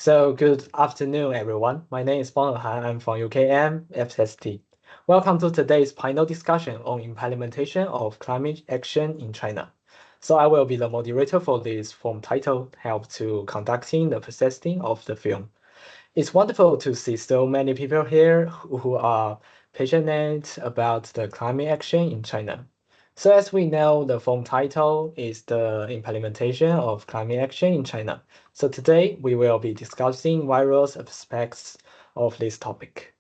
Good afternoon, everyone. My name is Bono Han. I'm from UKM FST. Welcome to today's panel discussion on implementation of climate action in China. I will be the moderator for this film title, Help to Conducting the Processing of the Film. It's wonderful to see so many people here who are passionate about the climate action in China. As we know, the film title is the implementation of climate action in China. Today we will be discussing various aspects of this topic.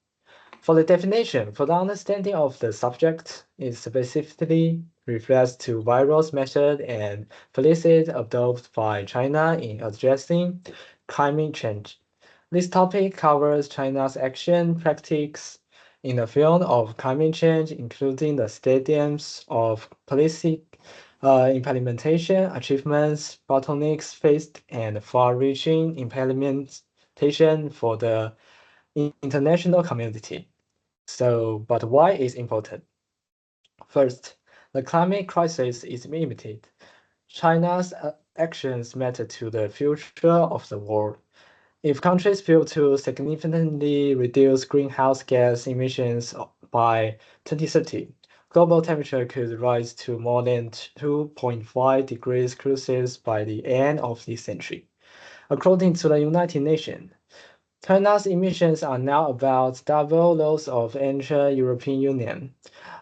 For the definition, for the understanding of the subject, it specifically refers to various methods and policies adopted by China in addressing climate change. This topic covers China's action practices in the field of climate change, including the stadiums of policy implementation, achievements, bottlenecks faced, and far-reaching implementation for the international community. But why is important? First, the climate crisis is limited. China's actions matter to the future of the world. If countries fail to significantly reduce greenhouse gas emissions by 2030, global temperature could rise to more than 2.5 degrees Celsius by the end of this century. According to the United Nations, China's emissions are now about double those of ancient European Union.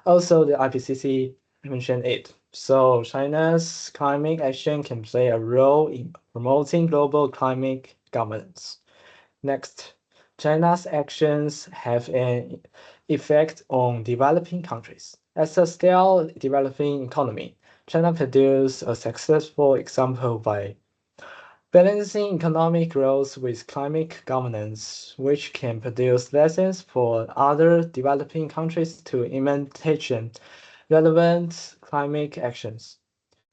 Also, the IPCC mentioned it. So China's climate action can play a role in promoting global climate governance. Next, China's actions have an effect on developing countries. As a still developing economy, China produced a successful example by balancing economic growth with climate governance, which can produce lessons for other developing countries to implement relevant climate actions.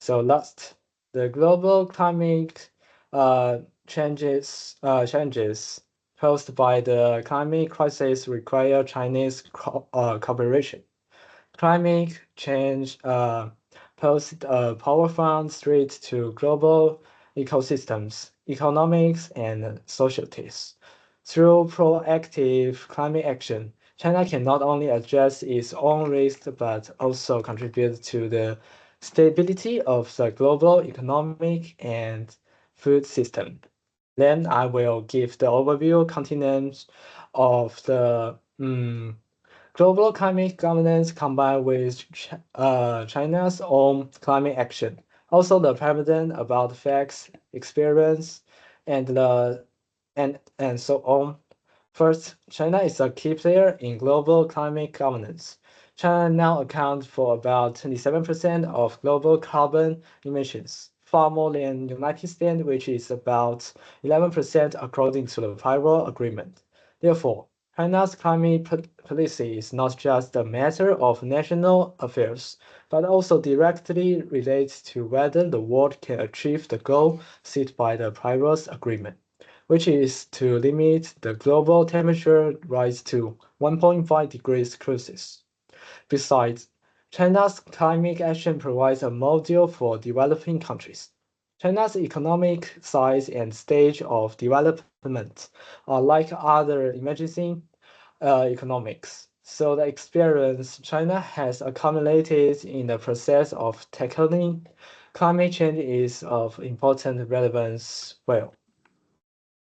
Last, the global climate challenges posed by the climate crisis require Chinese cooperation. Climate change posed a powerful threat to global ecosystems, economics, and societies. Through proactive climate action, China can not only address its own risks but also contribute to the stability of the global economic and food system. Then I will give the overview continents of the global climate governance combined with China's own climate action. Also, the president about facts, experience, and so on. First, China is a key player in global climate governance. China now accounts for about 27% of global carbon emissions, far more than United States, which is about 11% according to the Paris Agreement. Therefore, China's climate policy is not just a matter of national affairs, but also directly relates to whether the world can achieve the goal set by the Paris Agreement, which is to limit the global temperature rise to 1.5 degrees Celsius. Besides, China's climate action provides a model for developing countries. China's economic size and stage of development are like other emerging economics. So the experience China has accumulated in the process of tackling climate change is of important relevance.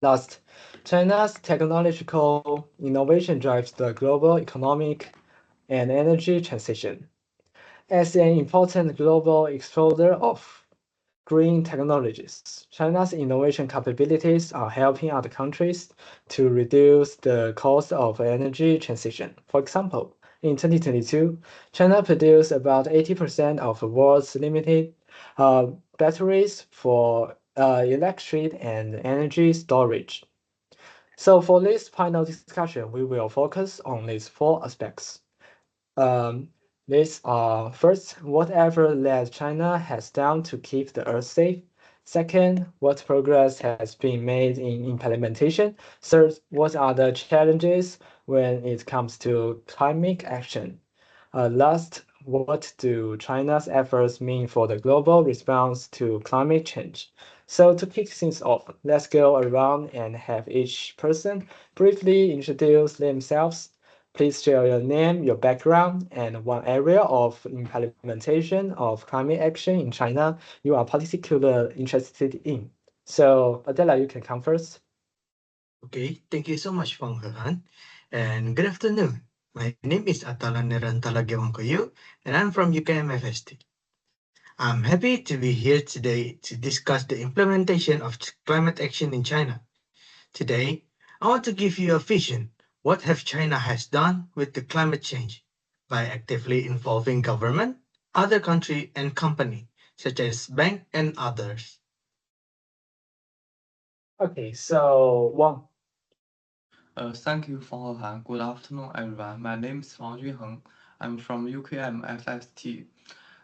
Last, China's technological innovation drives the global economic and energy transition. As an important global exporter of green technologies, China's innovation capabilities are helping other countries to reduce the cost of energy transition. For example, in 2022, China produced about 80% of the world's limited batteries for electric and energy storage. For this final discussion, we will focus on these four aspects. These are first, whatever that China has done to keep the Earth safe. Second, what progress has been made in implementation. Third, what are the challenges when it comes to climate action? Last, what do China's efforts mean for the global response to climate change? So to kick things off, let's go around and have each person briefly introduce themselves. Please share your name, your background, and one area of implementation of climate action in China you are particularly interested in. So Adela, you can come first. Okay, thank you so much, Fang Hehan. And good afternoon. My name is Atalan Nerantalagiwangkoyu, and I'm from UKMFST. I'm happy to be here today to discuss the implementation of climate action in China. Today, I want to give you a vision. What have China has done with the climate change by actively involving government, other country and company, such as bank and others. Okay, so one. Thank you, Feng Hehan. Good afternoon, everyone. My name is Wang Junheng. I'm from UKM FST.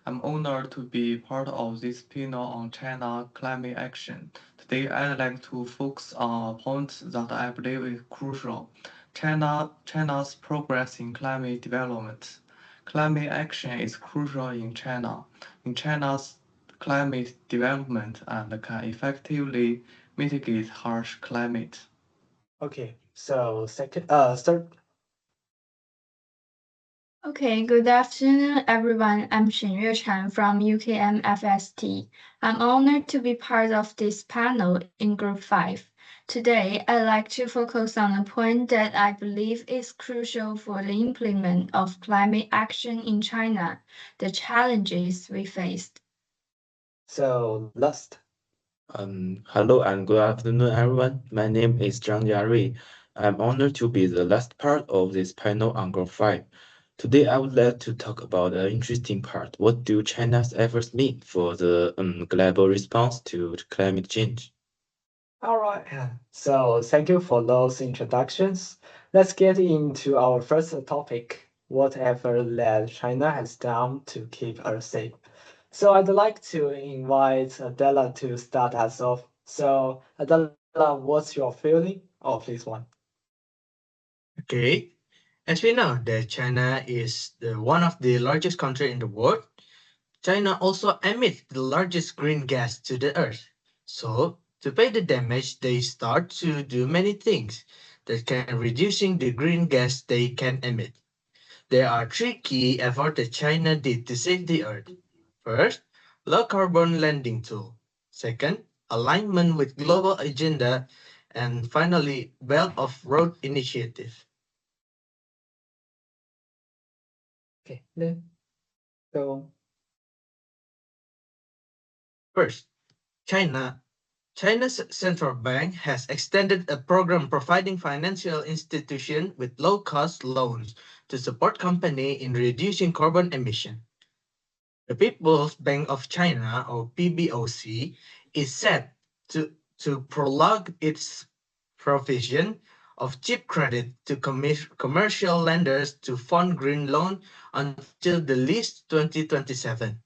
I'm honored to be part of this panel on China climate action. Today, I'd like to focus on a point that I believe is crucial: China's progress in climate development. Climate action is crucial in China. In China's climate development and can effectively mitigate harsh climate. Okay, so third. Okay, good afternoon, everyone. I'm Xunyue Chan from UKM FST. I'm honored to be part of this panel in Group 5. Today, I'd like to focus on a point that I believe is crucial for the implement of climate action in China, the challenges we faced. So last. Hello and good afternoon, everyone. My name is Zhang Yari. I'm honored to be the last part of this panel on GROUP5. Today, I would like to talk about an interesting part. What do China's efforts mean for the global response to climate change? All right. So thank you for those introductions. Let's get into our first topic. Whatever that China has done to keep Earth safe. So I'd like to invite Adela to start us off. So Adela, what's your feeling of this one? Okay, as we know that China is one of the largest country in the world, China also emits the largest green gas to the earth. So, to pay the damage, they start to do many things that can reducing the green gas they can emit. There are three key efforts that China did to save the earth. First, low carbon lending tool. Second, alignment with global agenda. And finally, Belt of Road Initiative. Okay. So First, China China's central bank has extended a program providing financial institutions with low-cost loans to support companies in reducing carbon emission. The People's Bank of China, or PBOC, is set to prolong its provision of cheap credit to commercial lenders to fund green loan until the least 2027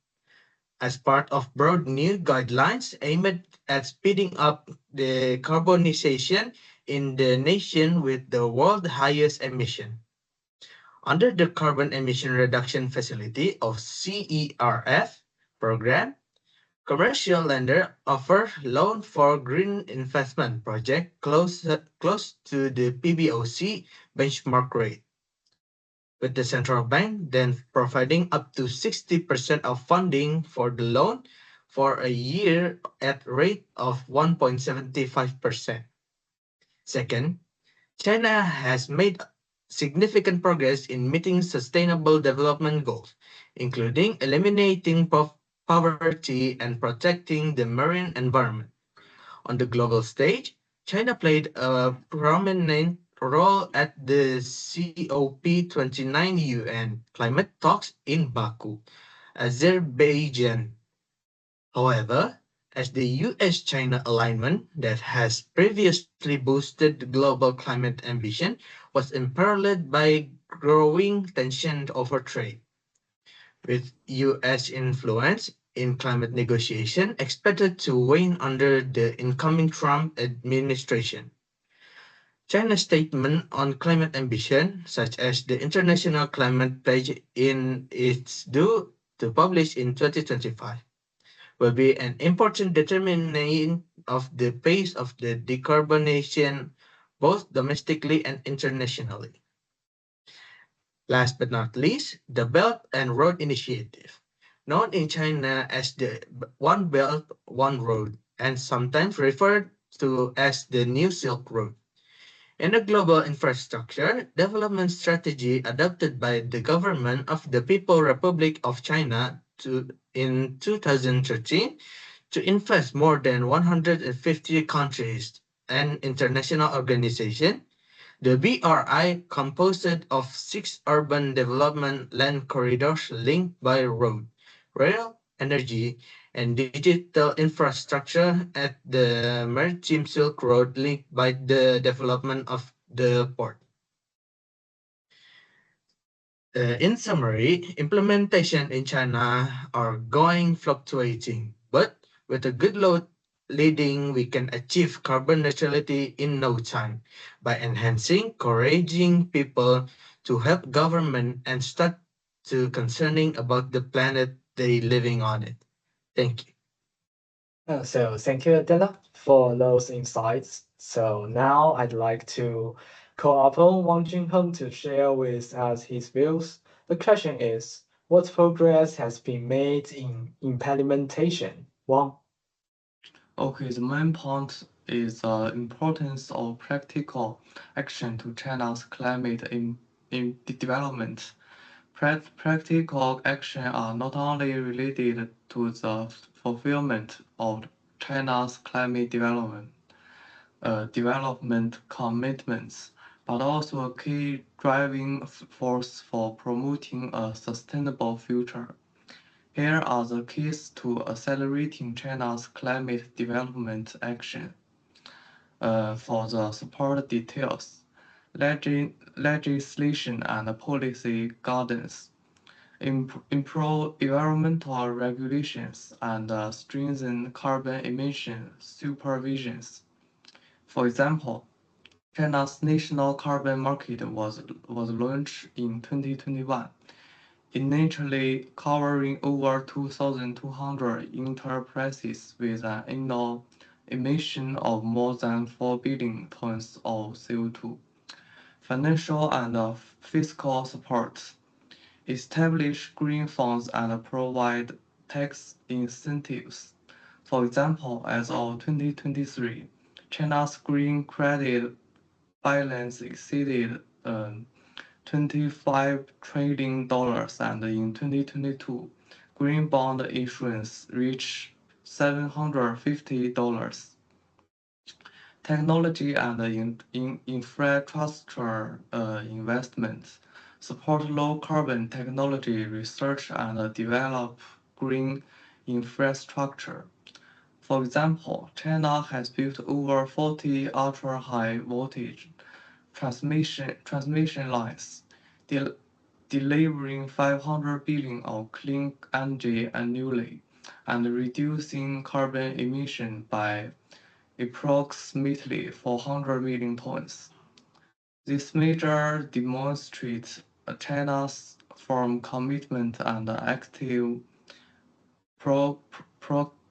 as part of broad new guidelines aimed at speeding up the carbonization in the nation with the world's highest emission. Under the Carbon Emission Reduction Facility of CERF program, commercial lenders offer loan for green investment project close to the PBOC benchmark rate, with the central bank then providing up to 60% of funding for the loan for a year at rate of 1.75%. Second, China has made significant progress in meeting sustainable development goals, including eliminating poverty and protecting the marine environment. On the global stage, China played a prominent role at the COP29 UN climate talks in Baku, Azerbaijan. However, as the US-China alignment that has previously boosted the global climate ambition was imperiled by growing tension over trade, with US influence in climate negotiation expected to wane under the incoming Trump administration. China's statement on climate ambition, such as the International Climate Pledge in its due to publish in 2025, will be an important determinant of the pace of the decarbonization both domestically and internationally. Last but not least, the Belt and Road Initiative, known in China as the One Belt, One Road, and sometimes referred to as the New Silk Road. In a global infrastructure development strategy adopted by the government of the People's Republic of China in 2013 to invest more than 150 countries and international organizations, the BRI composed of 6 urban development land corridors linked by road, rail, energy, and digital infrastructure at the Maritime Silk Road linked by the development of the port. In summary, implementation in China are going fluctuating, but with a good load leading, we can achieve carbon neutrality in no time by encouraging people to help government and start to concerning about the planet they living on it. Thank you. So thank you, Adela, for those insights. So now I'd like to call upon Wang Junheng to share with us his views. The question is, what progress has been made in implementation? Wang? Okay, the main point is the importance of practical action to China's climate in development. Practical action are not only related to the fulfillment of China's climate development commitments, but also a key driving force for promoting a sustainable future. Here are the keys to accelerating China's climate development action. For the support details, legislation and policy guidance, improve environmental regulations, and strengthen carbon emission supervisions. For example, China's national carbon market was launched in 2021, initially covering over 2,200 enterprises with an annual emission of more than 4 billion tons of CO2. Financial and fiscal support. Establish green funds and provide tax incentives. For example, as of 2023, China's green credit balance exceeded $25 trillion, and in 2022, green bond issuance reached $750. Technology and infrastructure investments support low carbon technology research and develop green infrastructure. For example, China has built over 40 ultra-high voltage transmission lines, delivering 500 billion of clean energy annually and reducing carbon emission by approximately 400 million tons. This measure demonstrates China's firm commitment and active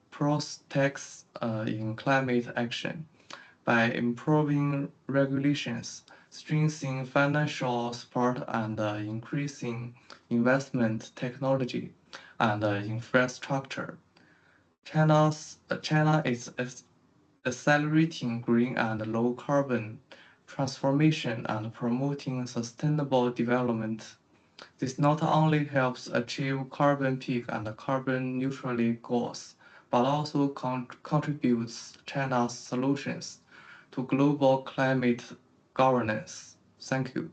prospects in climate action. By improving regulations, strengthening financial support, and increasing investment technology and infrastructure. China is accelerating green and low carbon transformation and promoting sustainable development. This not only helps achieve carbon peak and carbon neutrality goals, but also contributes China's solutions to global climate governance. Thank you.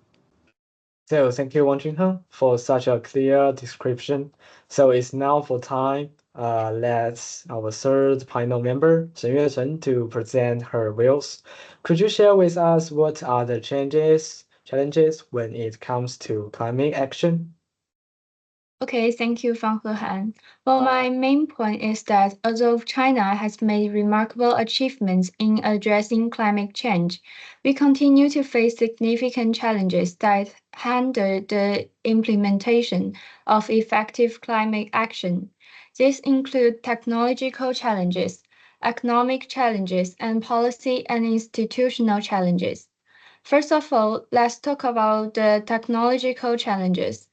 So thank you, Wang Junheng, for such a clear description. So it's now for time. Let's our third panel member, Shen Yuechen, to present her views. Could you share with us what are the challenges when it comes to climate action? Okay, thank you, Fang Hehan. Well, my main point is that although China has made remarkable achievements in addressing climate change, we continue to face significant challenges that hinder the implementation of effective climate action. These include technological challenges, economic challenges, and policy and institutional challenges. First of all, let's talk about the technological challenges.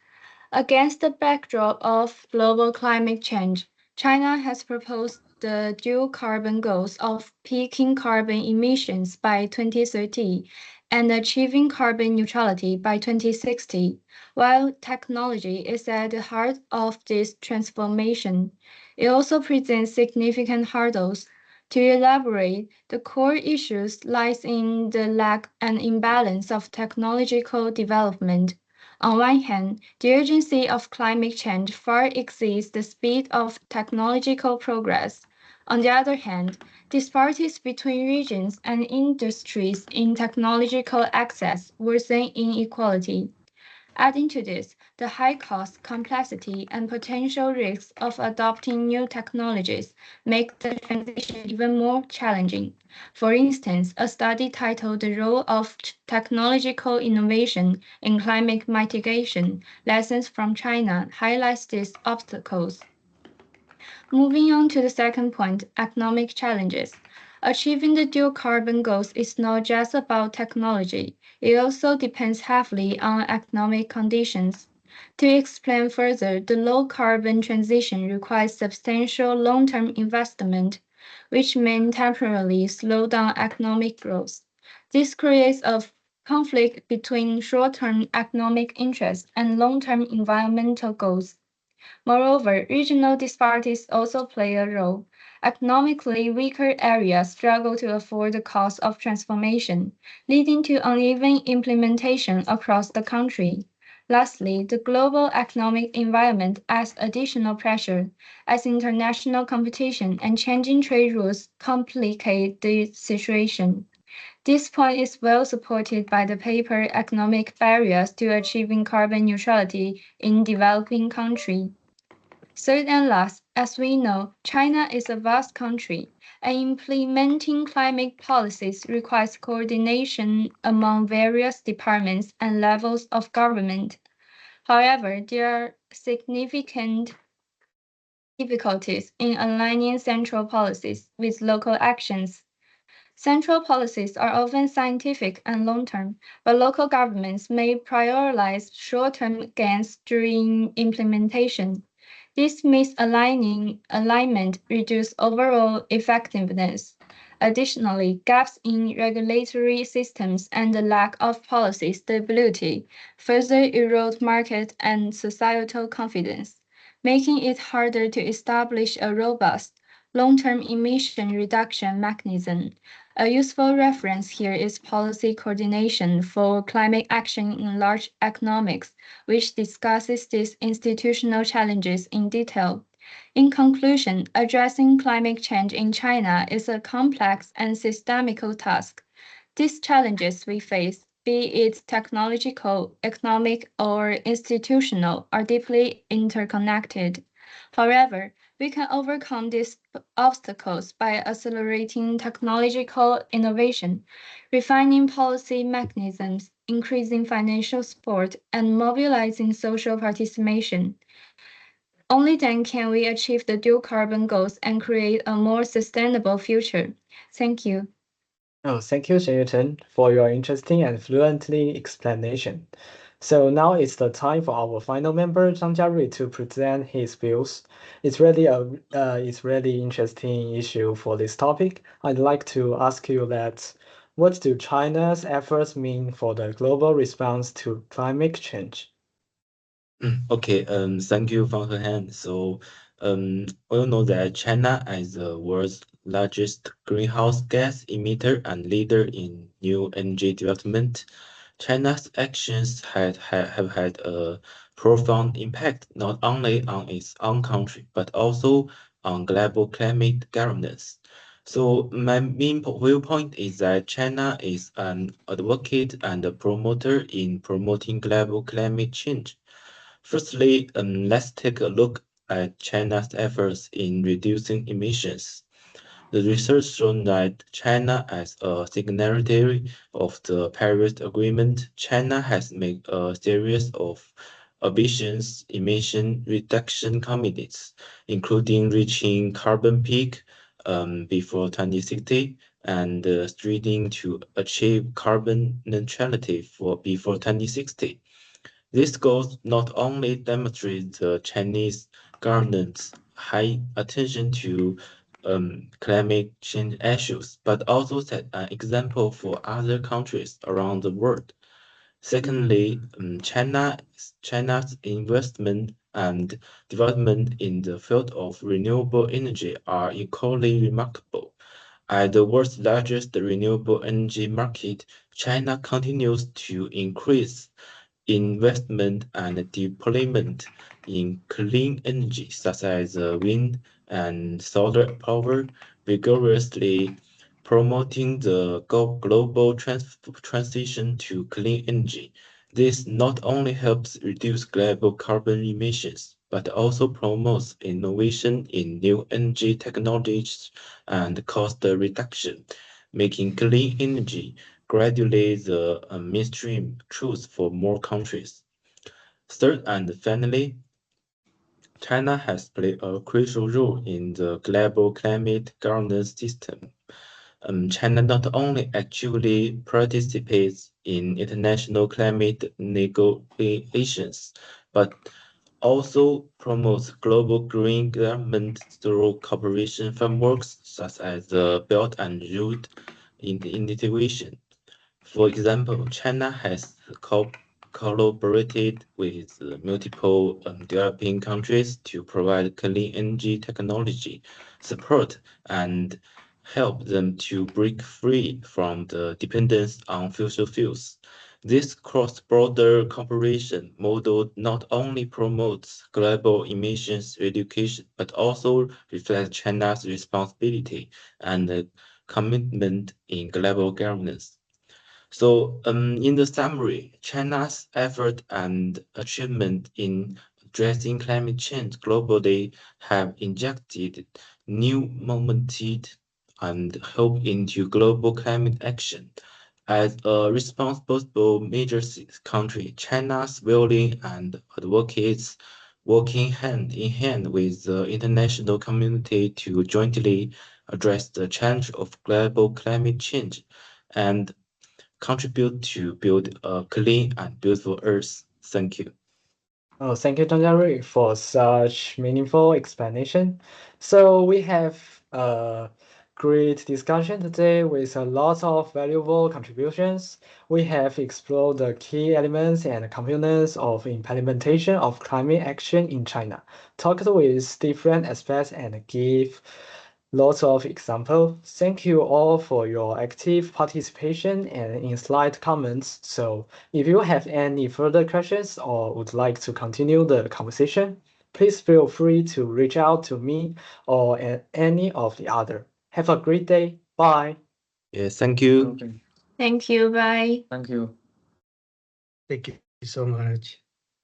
Against the backdrop of global climate change, China has proposed the dual carbon goals of peaking carbon emissions by 2030 and achieving carbon neutrality by 2060. While technology is at the heart of this transformation, it also presents significant hurdles. To elaborate, the core issues lies in the lack and imbalance of technological development. On one hand, the urgency of climate change far exceeds the speed of technological progress. On the other hand, disparities between regions and industries in technological access worsen inequality. Adding to this, the high cost, complexity, and potential risks of adopting new technologies make the transition even more challenging. For instance, a study titled The Role of Technological Innovation in Climate Mitigation Lessons from China highlights these obstacles. Moving on to the second point, economic challenges. Achieving the dual carbon goals is not just about technology, it also depends heavily on economic conditions. To explain further, the low carbon transition requires substantial long term investment, which may temporarily slow down economic growth. This creates a conflict between short term economic interests and long term environmental goals. Moreover, regional disparities also play a role. Economically weaker areas struggle to afford the cost of transformation, leading to uneven implementation across the country. Lastly, the global economic environment adds additional pressure, as international competition and changing trade rules complicate the situation. This point is well supported by the paper Economic Barriers to Achieving Carbon Neutrality in Developing Countries. Third and last, as we know, China is a vast country, and implementing climate policies requires coordination among various departments and levels of government. However, there are significant difficulties in aligning central policies with local actions. Central policies are often scientific and long term, but local governments may prioritize short term gains during implementation. This alignment reduces overall effectiveness. Additionally, gaps in regulatory systems and the lack of policy stability further erode market and societal confidence, making it harder to establish a robust, long-term emission reduction mechanism. A useful reference here is Policy Coordination for Climate Action in Large Economics, which discusses these institutional challenges in detail. In conclusion, addressing climate change in China is a complex and systemical task. These challenges we face, be it technological, economic, or institutional, are deeply interconnected. However, we can overcome these obstacles by accelerating technological innovation, refining policy mechanisms, increasing financial support, and mobilizing social participation. Only then can we achieve the dual carbon goals and create a more sustainable future. Thank you. Oh, thank you, Shen Yuchen, for your interesting and fluently explanation. So now it's the time for our final member, Zhang Jiarui, to present his views. It's really interesting issue for this topic. I'd like to ask you that what do China's efforts mean for the global response to climate change? Okay, thank you, Fang Hehan. So, we all know that China is the world's largest greenhouse gas emitter and leader in new energy development. China's actions have had a profound impact not only on its own country, but also on global climate governance. So my main viewpoint is that China is an advocate and a promoter in promoting global climate change. Firstly, let's take a look at China's efforts in reducing emissions. The research shown that China, as a signatory of the Paris Agreement, China has made a series of ambitious emission reduction commitments, including reaching carbon peak before 2060 and striving to achieve carbon neutrality before 2060. This goal not only demonstrates the Chinese government's high attention to climate change issues, but also set an example for other countries around the world. Secondly, China's investment and development in the field of renewable energy are equally remarkable. As the world's largest renewable energy market, China continues to increase investment and deployment in clean energy such as wind and solar power, vigorously promoting the global transition to clean energy. This not only helps reduce global carbon emissions, but also promotes innovation in new energy technologies and cost reduction, making clean energy gradually the mainstream choice for more countries. Third and finally, China has played a crucial role in the global climate governance system. China not only actively participates in international climate negotiations, but also promotes global green development through cooperation frameworks such as the Belt and Road Initiative. For example, China has collaborated with multiple developing countries to provide clean energy technology support and help them to break free from the dependence on fossil fuels. This cross-border cooperation model not only promotes global emissions reduction, but also reflects China's responsibility and commitment in global governance. So, in the summary, China's effort and achievement in addressing climate change globally have injected new momentum and hope into global climate action. As a responsible major country, China's willing and advocates working hand in hand with the international community to jointly address the challenge of global climate change and contribute to build a clean and beautiful Earth. Thank you. Oh, thank you, Zhang Jiarui, for such meaningful explanation. So we have a great discussion today with a lot of valuable contributions. We have explored the key elements and components of implementation of climate action in China, talked with different aspects and give lots of examples. Thank you all for your active participation and insight comments. So if you have any further questions or would like to continue the conversation, please feel free to reach out to me or any of the other. Have a great day. Bye. Yeah, thank you. Okay. Thank you. Bye. Thank you. Thank you so much.